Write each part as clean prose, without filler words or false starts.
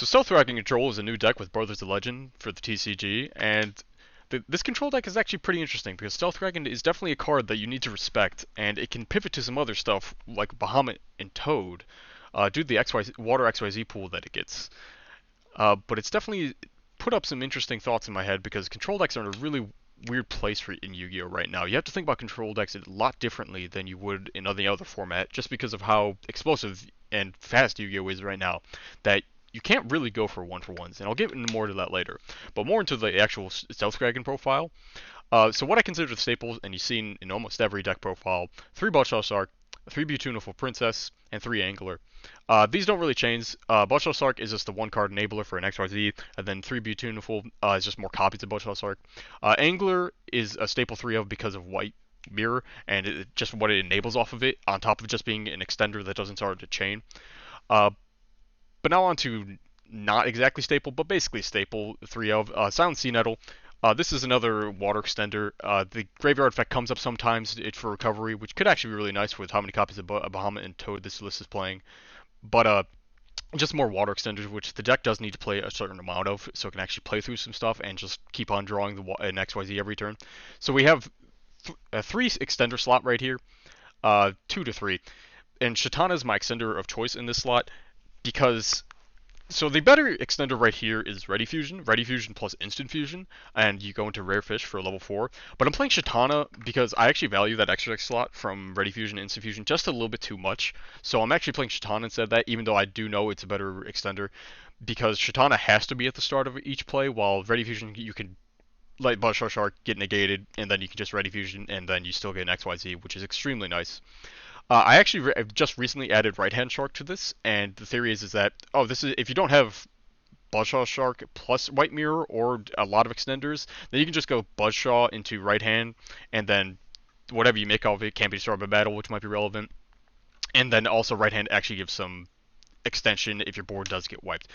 So Stealth Kragen Control is a new deck with Brothers of Legend for the TCG, and this control deck is actually pretty interesting because Stealth Kragen is definitely a card that you need to respect, and it can pivot to some other stuff like Bahamut and Toad, due to the Water XYZ pool that it gets. But it's definitely put up some interesting thoughts in my head because control decks are in a really weird place in Yu-Gi-Oh right now. You have to think about control decks a lot differently than you would in any other format, just because of how explosive and fast Yu-Gi-Oh is right now. That you can't really go for one-for-ones, and I'll get into more to that later. But more into the actual Stealth Dragon profile. So what I consider the staples, and you've seen in almost every deck profile, 3 Bloodshot Shark, 3 Beautiful Princess, and 3 Angler. These don't really change. Bloodshot Shark is just the one card enabler for an XYZ, and then 3 Beautiful is just more copies of Bloodshot Shark. Angler is a staple 3 of because of White Mirror, and just what it enables off of it, on top of just being an extender that doesn't start to chain. Uh, but now on to not exactly staple, but basically staple 3 of Silent Sea Nettle. This is another water extender. The graveyard effect comes up sometimes for recovery, which could actually be really nice with how many copies of Bahamut and Toad this list is playing. But just more water extenders, which the deck does need to play a certain amount of, so it can actually play through some stuff and just keep on drawing an XYZ every turn. So we have a 3 extender slot right here, 2 to 3. And Shatana is my extender of choice in this slot because so the better extender right here is Ready Fusion plus Instant Fusion, and you go into Rare Fish for level 4. But I'm playing Shatana because I actually value that extra deck slot from Ready Fusion and Instant Fusion just a little bit too much. So I'm actually playing Shatana instead of that, even though I do know it's a better extender, because Shatana has to be at the start of each play, while Ready Fusion you can let Bloodshot Shark get negated, and then you can just Ready Fusion, and then you still get an XYZ, which is extremely nice. I actually just recently added Right Hand Shark to this, and the theory is that this is if you don't have Buzzsaw Shark plus White Mirror or a lot of extenders, then you can just go Buzzsaw into Right Hand, and then whatever you make of it can be destroyed by battle, which might be relevant. And then also Right Hand actually gives some extension if your board does get wiped.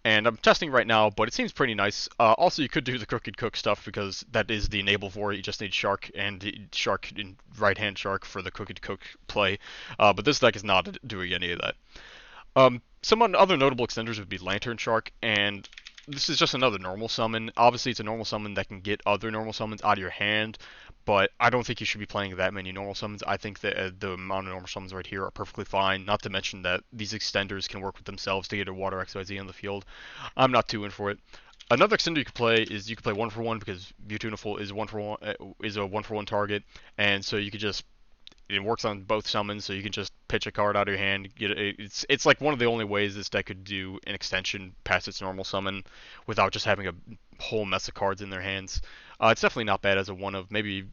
And I'm testing right now, but it seems pretty nice. Also, you could do the Crooked Cook stuff because that is the enable for it. You just need Shark and Shark in Right Hand Shark for the Crooked Cook play. But this deck is not doing any of that. Some other notable extenders would be Lantern Shark, and this is just another normal summon. Obviously, it's a normal summon that can get other normal summons out of your hand, but I don't think you should be playing that many normal summons. I think that the amount of normal summons right here are perfectly fine, not to mention that these extenders can work with themselves to get a Water XYZ on the field. I'm not too in for it. Another extender you could play is you could play 1-for-1 because Beautiful is 1-for-1 is a 1-for-1 target, and so you could just it works on both summons, so you can just pitch a card out of your hand. It's like one of the only ways this deck could do an extension past its normal summon without just having a whole mess of cards in their hands. It's definitely not bad as a one of, maybe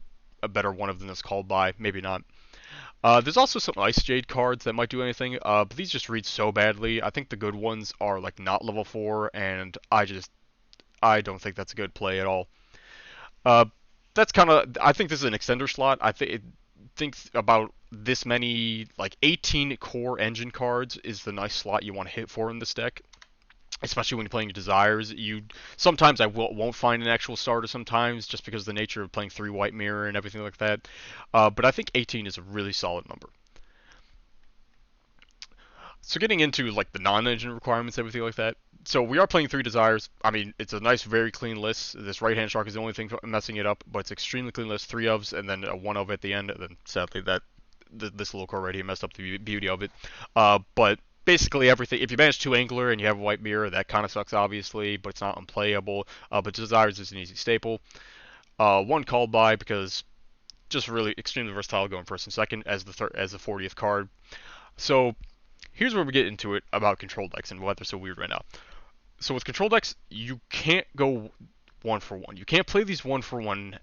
a better one of than it's called by, maybe not. There's also some Ice Jade cards that might do anything, but these just read so badly. I think the good ones are like not level 4, and I don't think that's a good play at all. Uh, that's kind of I think this is an extender slot. Think about this many like 18 core engine cards is the nice slot you want to hit for in this deck. Especially when you're playing Desires, you sometimes won't find an actual starter sometimes just because of the nature of playing 3 White Mirror and everything like that. But I think 18 is a really solid number. So getting into like the non-engine requirements, everything like that. So we are playing 3 Desires. I mean, it's a nice, very clean list. This right-hand shark is the only thing messing it up, but it's extremely clean list. 3 ofs and then a 1 of at the end. And then sadly this little card right here messed up the beauty of it. But basically everything. If you banish 2 Angler and you have a White Mirror, that kind of sucks obviously, but it's not unplayable. But Desires is an easy staple. 1 called by because just really extremely versatile going first and second as the 40th card. So here's where we get into it about control decks and why they're so weird right now. So with control decks, you can't go 1-for-1. You can't play these 1-for-1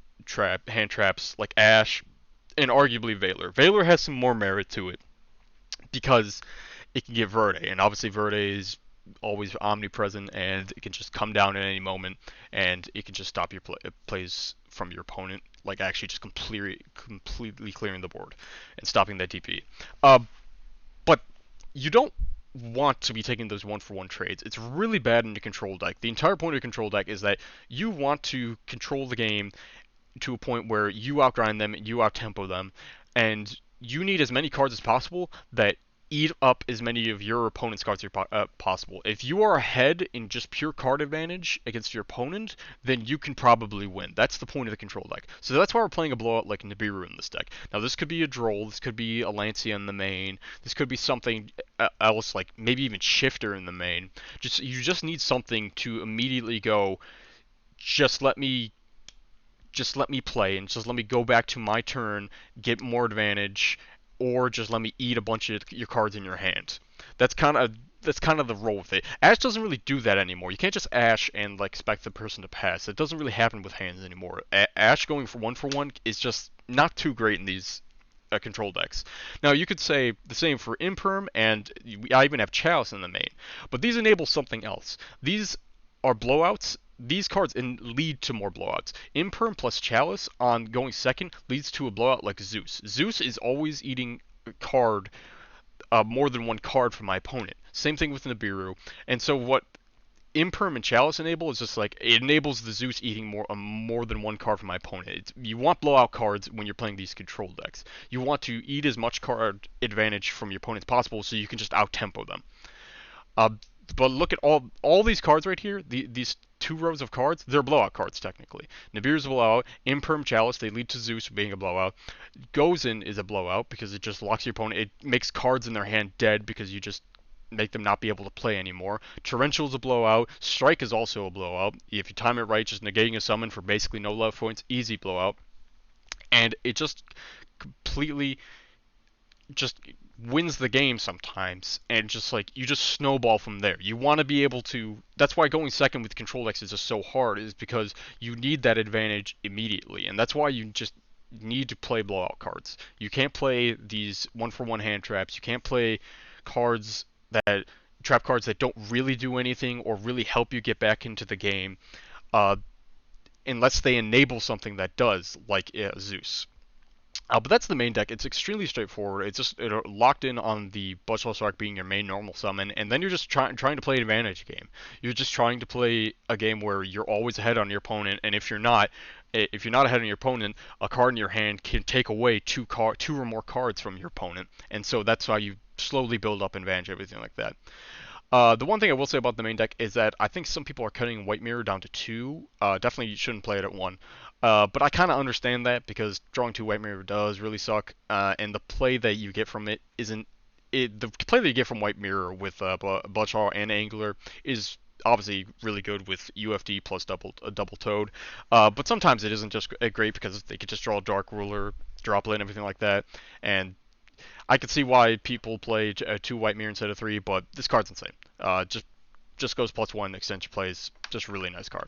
hand traps like Ash and arguably Valor. Valor has some more merit to it because it can get Verde, and obviously Verde is always omnipresent and it can just come down at any moment and it can just stop your plays from your opponent, like actually just completely clearing the board and stopping that DP. But you don't want to be taking those 1-for-1 trades. It's really bad in your control deck. The entire point of your control deck is that you want to control the game to a point where you outgrind them, you outtempo them, and you need as many cards as possible that eat up as many of your opponent's cards as possible. If you are ahead in just pure card advantage against your opponent, then you can probably win. That's the point of the control deck. So that's why we're playing a blowout like Nibiru in this deck. Now this could be a Droll, this could be a Lancia in the main, this could be something else like maybe even Shifter in the main. You just need something to immediately go, just let me play and just let me go back to my turn, get more advantage, or just let me eat a bunch of your cards in your hand. That's kind of the role with it. Ash doesn't really do that anymore. You can't just Ash and like expect the person to pass. It doesn't really happen with hands anymore. Ash going for one is just not too great in these control decks. Now you could say the same for Imperm, and I even have Chalice in the main, but these enable something else. These are blowouts. These cards lead to more blowouts. Imperm plus Chalice on going second leads to a blowout like Zeus. Zeus is always eating a card, more than one card from my opponent. Same thing with Nibiru. And so what Imperm and Chalice enable is just like it enables the Zeus eating more than one card from my opponent. You want blowout cards when you're playing these control decks. You want to eat as much card advantage from your opponent as possible so you can just out tempo them. Uh, but look at all these cards right here. These two rows of cards, they're blowout cards technically. Nibiru's a blowout. Imperm, Chalice, they lead to Zeus being a blowout. Gozen is a blowout because it just locks your opponent. It makes cards in their hand dead because you just make them not be able to play anymore. Torrential's a blowout. Strike is also a blowout. If you time it right, just negating a summon for basically no love points, easy blowout. And it just completely just wins the game sometimes, and just like you just snowball from there. You want to be able to. That's why going second with control decks is just so hard, is because you need that advantage immediately, and that's why you just need to play blowout cards. You can't play these one for one hand traps. You can't play cards that trap cards that don't really do anything or really help you get back into the game, uh, unless they enable something that does, like Zeus. But that's the main deck. It's extremely straightforward. It's just locked in on the Bloodshot Shark being your main normal summon, and then you're just trying to play an advantage game. You're just trying to play a game where you're always ahead on your opponent, and if you're not ahead on your opponent, a card in your hand can take away two or more cards from your opponent, and so that's how you slowly build up advantage, everything like that. The one thing I will say about the main deck is that I think some people are cutting White Mirror down to 2. Definitely you shouldn't play it at 1. But I kind of understand that because drawing 2 White Mirror does really suck, and the play that you get from it isn't. The play that you get from White Mirror with Bloodshot and Angler is obviously really good with UFD plus double toad. But sometimes it isn't just great because they could just draw Dark Ruler, Droplet, and everything like that, and I could see why people play 2 White Mirror instead of 3, but this card's insane. Just goes +1, extension plays, just really nice card.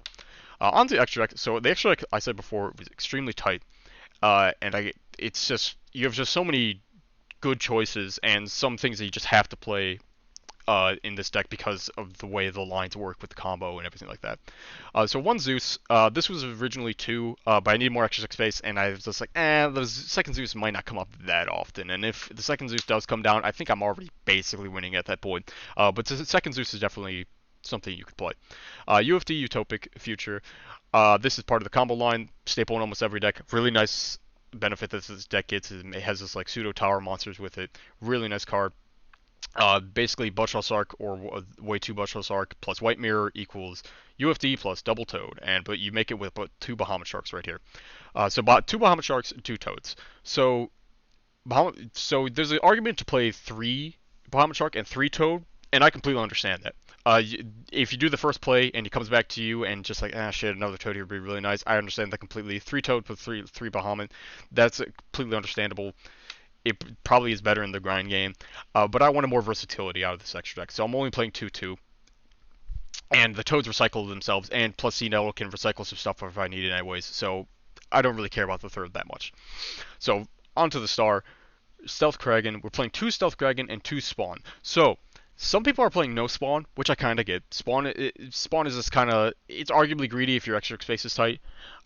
On to the extra deck. So the extra deck I said before was extremely tight, and it's just you have just so many good choices and some things that you just have to play in this deck because of the way the lines work with the combo and everything like that. So one Zeus, this was originally 2, but I need more extra space, and I was just like, the second Zeus might not come up that often, and if the second Zeus does come down, I think I'm already basically winning at that point. But the second Zeus is definitely something you could play. UFD, Utopic Future. This is part of the combo line, staple in almost every deck. Really nice benefit that this deck gets is it has this like pseudo tower monsters with it. Really nice card. Basically, Bloodshot Shark or way 2 Bloodshot Shark plus White Mirror equals UFD plus Double Toad, but you make it with 2 Bahamut Sharks right here. So 2 Bahamut Sharks, 2 Toads. So there's an argument to play 3 Bahamut Shark and 3 Toad, and I completely understand that. If you do the first play and he comes back to you and just like, shit, another Toad here would be really nice, I understand that completely. 3 Toad with 3 Bahamut, that's completely understandable. It probably is better in the grind game, but I wanted more versatility out of this extra deck, so I'm only playing 2/2. And the Toads recycle themselves, and plus C-Nettle can recycle some stuff if I need it anyways, so I don't really care about the third that much. So, onto the star. Stealth Kragen. We're playing 2 Stealth Kragen and 2 Spawn. So, some people are playing no Spawn, which I kind of get. Spawn is this kind of... It's arguably greedy if your extra space is tight,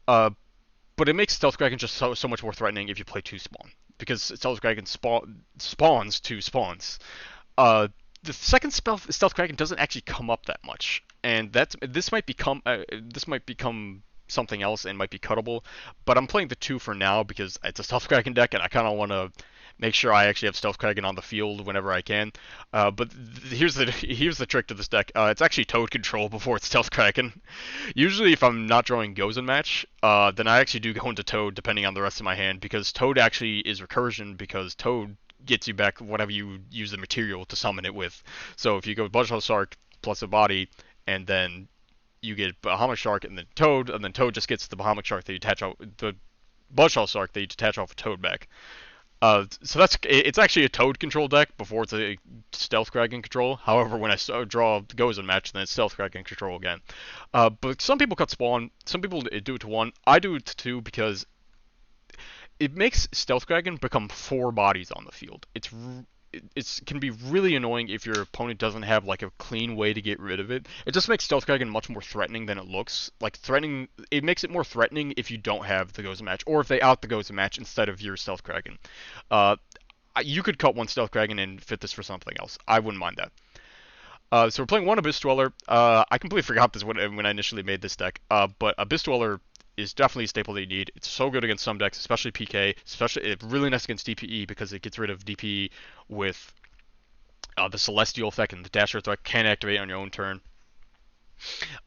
but it makes Stealth Kragen just so much more threatening if you play 2 Spawn. Because Stealth Kragen spawns 2 spawns. The second Stealth Kragen doesn't actually come up that much, and this might become something else and might be cuttable. But I'm playing the 2 for now because it's a Stealth Kragen deck, and I kind of want to make sure I actually have Stealth Kragen on the field whenever I can. But here's the trick to this deck. It's actually Toad control before it's Stealth Kragen. Usually, if I'm not drawing gozen match, then I actually do go into Toad depending on the rest of my hand, because Toad actually is recursion, because Toad gets you back whatever you use the material to summon it with. So if you go Budgehole Shark plus a body, and then you get Bahamut Shark and then Toad just gets the Bahamut Shark that you attach out the Budgehole Shark that you detach off a Toad back. So it's actually a Toad control deck before it's a Stealth Kragen control. However, when I draw the Gozen match, then it's Stealth Kragen control again. But some people cut Spawn, some people do it to 1. I do it to 2 because it makes Stealth Kragen become 4 bodies on the field. It can be really annoying if your opponent doesn't have like a clean way to get rid of it. It just makes Stealth Kragen much more threatening than it looks. Like threatening, it makes it more threatening if you don't have the Gozen match, or if they out the Gozen match instead of your Stealth Kragen. You could cut 1 Stealth Kragen and fit this for something else. I wouldn't mind that. So we're playing 1 Abyss Dweller. I completely forgot this when I initially made this deck. But Abyss Dweller is definitely a staple that you need. It's so good against some decks, especially PK. Especially really nice against DPE because it gets rid of DPE with the Celestial effect, and the Dasher threat can activate on your own turn.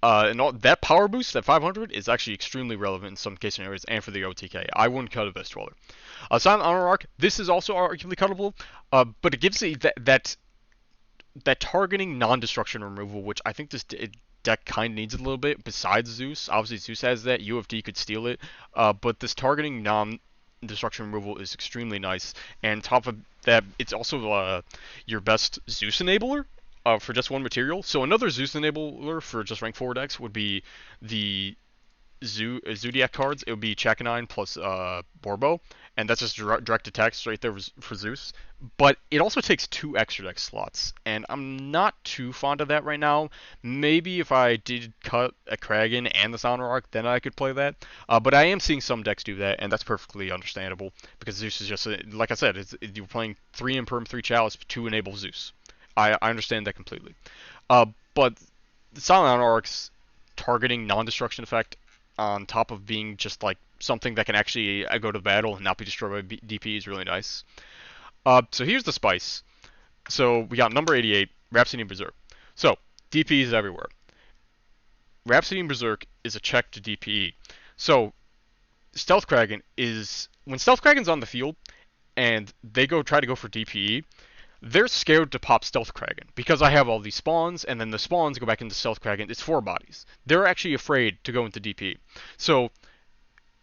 That power boost, that 500, is actually extremely relevant in some case scenarios and for the OTK. I wouldn't cut Abyss Dweller. Silent Honor Arc, this is also arguably cuttable, but it gives it that targeting non-destruction removal, which I think this deck kind of needs a little bit. Besides Zeus, obviously Zeus has that. U of D could steal it, but this targeting non-destruction removal is extremely nice. And on top of that, it's also your best Zeus enabler for just 1 material. So another Zeus enabler for just rank 4 decks would be the Zodiac cards. It would be Chakanine plus Borbo, and that's just direct attacks right there for Zeus. But it also takes 2 extra deck slots, and I'm not too fond of that right now. Maybe if I did cut a Kragen and the Sound Arc, then I could play that. But I am seeing some decks do that, and that's perfectly understandable, because Zeus is just, like I said, you're playing 3 Imperm, 3 Chalice to enable Zeus. I understand that completely. But the Silent Arc's targeting non-destruction effect, on top of being just like something that can actually go to battle and not be destroyed by DP, is really nice. So here's the spice. So we got number 88, Rhapsody and Berserk. So DP is everywhere. Rhapsody and Berserk is a check to DPE. So Stealth Kragen is, when Stealth Kragen's on the field and they try to go for DPE, they're scared to pop Stealth Kragen because I have all these spawns, and then the spawns go back into Stealth Kragen. It's 4 bodies. They're actually afraid to go into DP. So,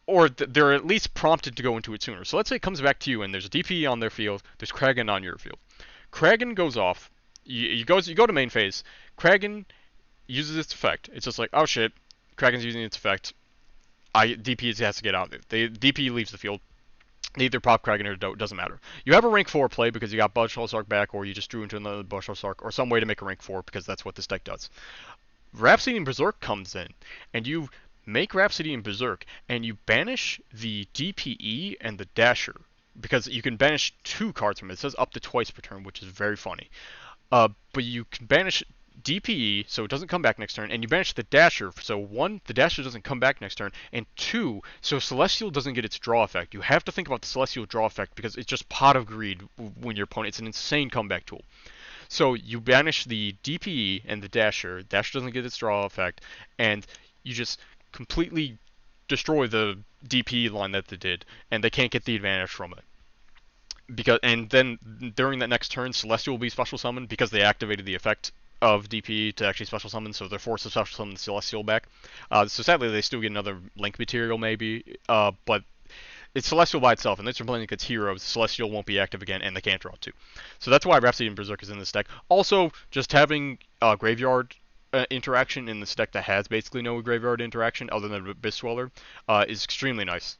or they're at least prompted to go into it sooner. So let's say it comes back to you, and there's a DP on their field, there's Kragen on your field. Kragen goes off. You go to main phase. Kragen uses its effect. It's just like, oh shit, Kragen's using its effect. DP has to get out of it. DP leaves the field. Either pop Kragen or don't, doesn't matter. You have a rank 4 play because you got Budgehole Shark back, or you just drew into another Budgehole Shark, or some way to make a rank 4 because that's what this deck does. Rhapsody and Berserk comes in, and you make Rhapsody and Berserk, and you banish the DPE and the Dasher, because you can banish 2 cards from it. It says up to twice per turn, which is very funny. But you can banish DPE, so it doesn't come back next turn, and you banish the Dasher, so 1, the Dasher doesn't come back next turn, and 2, so Celestial doesn't get its draw effect. You have to think about the Celestial draw effect, because it's just Pot of Greed when your opponent, it's an insane comeback tool. So you banish the DPE and the Dasher doesn't get its draw effect, and you just completely destroy the DPE line that they did, and they can't get the advantage from it. And then during that next turn, Celestial will be special summoned because they activated the effect of DP to actually special summon, so they're forced to special summon the Celestial back. So sadly, they still get another Link material maybe, but it's Celestial by itself, and this are playing against heroes. Celestial won't be active again, and they can't draw 2. So that's why Rhapsody and Berserk is in this deck. Also, just having Graveyard interaction in this deck that has basically no Graveyard interaction other than Abyss Dweller is extremely nice.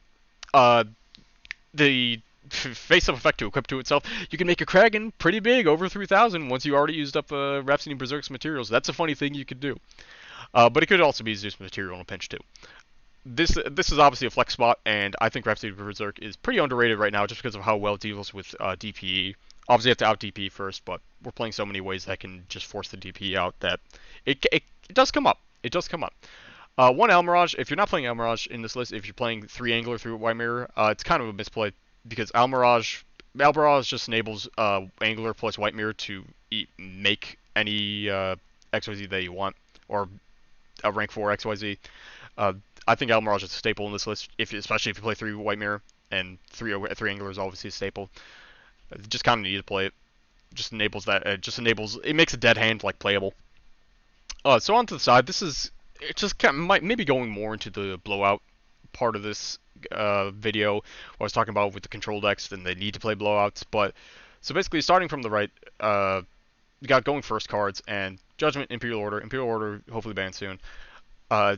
The face-up effect to equip to itself, you can make a Kragen pretty big, over 3,000, once you already used up Rhapsody and Berserk's materials. That's a funny thing you could do. But it could also be Zeus material in a pinch too. This is obviously a flex spot, and I think Rhapsody and Berserk is pretty underrated right now just because of how well it deals with DPE. Obviously you have to out DP first, but we're playing so many ways that can just force the DP out that it does come up. It does come up. 1 Almirage, if you're not playing Almirage in this list, if you're playing 3 Angler through White Mirror, it's kind of a misplay, because Almirage Albaraz just enables Angler plus White Mirror to make any XYZ that you want, or a rank 4 XYZ. Uh, I think Almirage is a staple in this list, especially if you play 3 White Mirror, and 3 Angler is obviously a staple. Just kind of need to play it. Just enables that. It makes a dead hand like playable. So on to the side, this is it's just kind of maybe going more into the blowout part of this video. What I was talking about with the control decks, then they need to play blowouts. But so basically, starting from the right, you got going first cards and Judgment, Imperial Order, hopefully banned soon.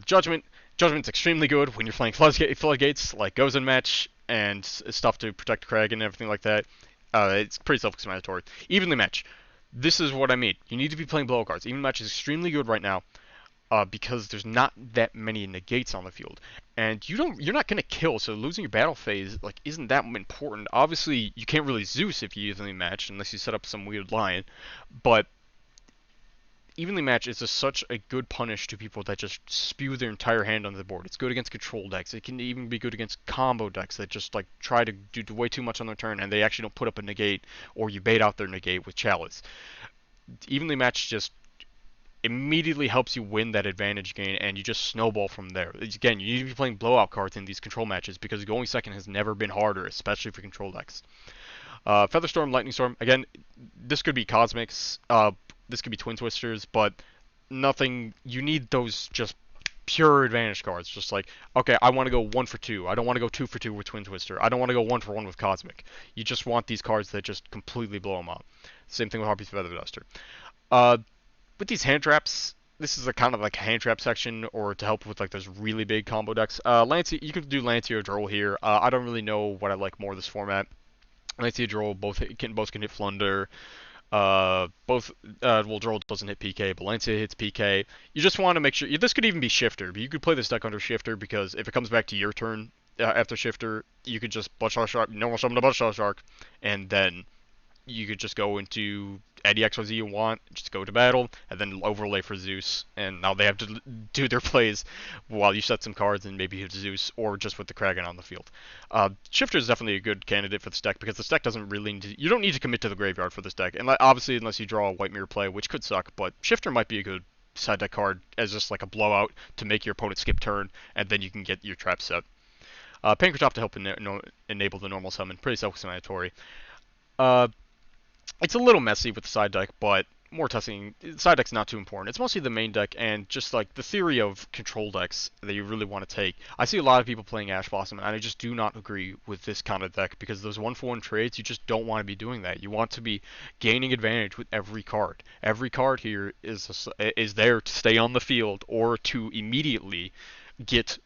Judgment's extremely good when you're playing floodgates like gozen match and stuff to protect Kragen and everything like that. It's pretty self-explanatory. Evenly match. This is what I mean. You need to be playing blow cards. Even match is extremely good right now because there's not that many negates on the field, and you're not gonna kill. So losing your battle phase like isn't that important. Obviously, you can't really Zeus if you evenly match unless you set up some weird lion, but evenly match is just such a good punish to people that just spew their entire hand on the board. It's good against control decks. It can even be good against combo decks that just like try to do way too much on their turn and they actually don't put up a negate, or you bait out their negate with Chalice. Evenly match just immediately helps you win that advantage gain, and you just snowball from there. Again, you need to be playing blowout cards in these control matches because going second has never been harder, especially for control decks. Featherstorm, Lightning Storm. Again, this could be Cosmics. This could be Twin Twisters, but nothing. You need those just pure advantage cards. Just like, okay, I want to go 1 for 2. I don't want to go 2 for 2 with Twin Twister. I don't want to go 1 for 1 with Cosmic. You just want these cards that just completely blow them up. Same thing with Harpy's Feather Duster. With these hand traps, this is a kind of like a hand trap section, or to help with like those really big combo decks. Lancey, you could do Lancey or Droll here. I don't really know what I like more of this format. Lancey and Droll both can hit Flunder. Droll doesn't hit PK, but Lancey hits PK. You just want to make sure. This could even be Shifter, but you could play this deck under Shifter because if it comes back to your turn after Shifter, you could just Bloodshot Shark, normal summon a Bloodshot Shark, and then you could just go into any XYZ you want, just go to battle, and then overlay for Zeus, and now they have to do their plays while you set some cards and maybe hit Zeus, or just with the Kragen on the field. Shifter is definitely a good candidate for this deck, because this deck doesn't really need to, you don't need to commit to the graveyard for this deck, and obviously unless you draw a White Mirror play, which could suck, but Shifter might be a good side deck card as just like a blowout to make your opponent skip turn, and then you can get your trap set. Pancratop to help enable the normal summon, pretty self-explanatory. It's a little messy with the side deck, but more testing. Side deck's not too important. It's mostly the main deck and just like the theory of control decks that you really want to take. I see a lot of people playing Ash Blossom, and I just do not agree with this kind of deck because those 1-for-1 trades, you just don't want to be doing that. You want to be gaining advantage with every card. Every card here is there to stay on the field or to immediately get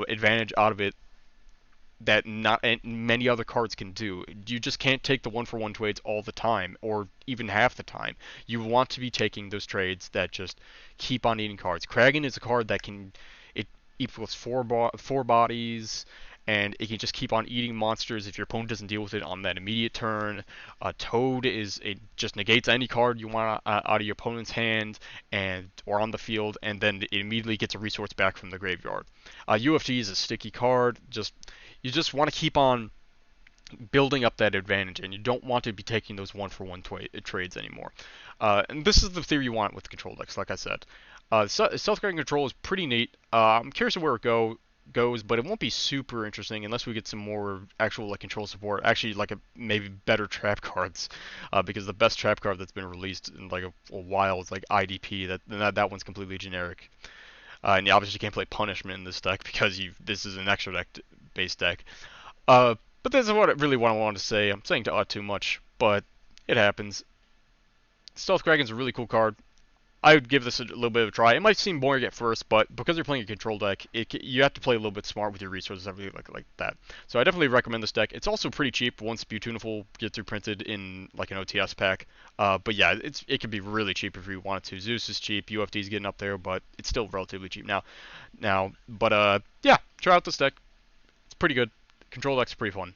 advantage out of it that not many other cards can do. You just can't take the 1-for-1 trades all the time, or even half the time. You want to be taking those trades that just keep on eating cards. Kragen is a card that it equals four bodies, and it can just keep on eating monsters if your opponent doesn't deal with it on that immediate turn. Toad it just negates any card you want out of your opponent's hand or on the field, and then it immediately gets a resource back from the graveyard. UFT is a sticky card. You just want to keep on building up that advantage, and you don't want to be taking those 1-for-1 trades anymore. And this is the theory you want with control decks, like I said. Stealth-Kragen control is pretty neat. I'm curious of where it goes, but it won't be super interesting unless we get some more actual like control support. Actually, like maybe better trap cards, because the best trap card that's been released in like a while is like IDP. That one's completely generic. And you obviously can't play Punishment in this deck because this is an extra deck based deck. But this is what I wanted to say. I'm saying too much, but it happens. Stealth Kragen's a really cool card. I would give this a little bit of a try. It might seem boring at first, but because you're playing a control deck, you have to play a little bit smart with your resources, everything like that. So I definitely recommend this deck. It's also pretty cheap once Beautiful gets reprinted in like an OTS pack. But yeah, it could be really cheap if you wanted to. Zeus is cheap, UFD's getting up there, but it's still relatively cheap now. But yeah, try out this deck. It's pretty good. Control deck's pretty fun.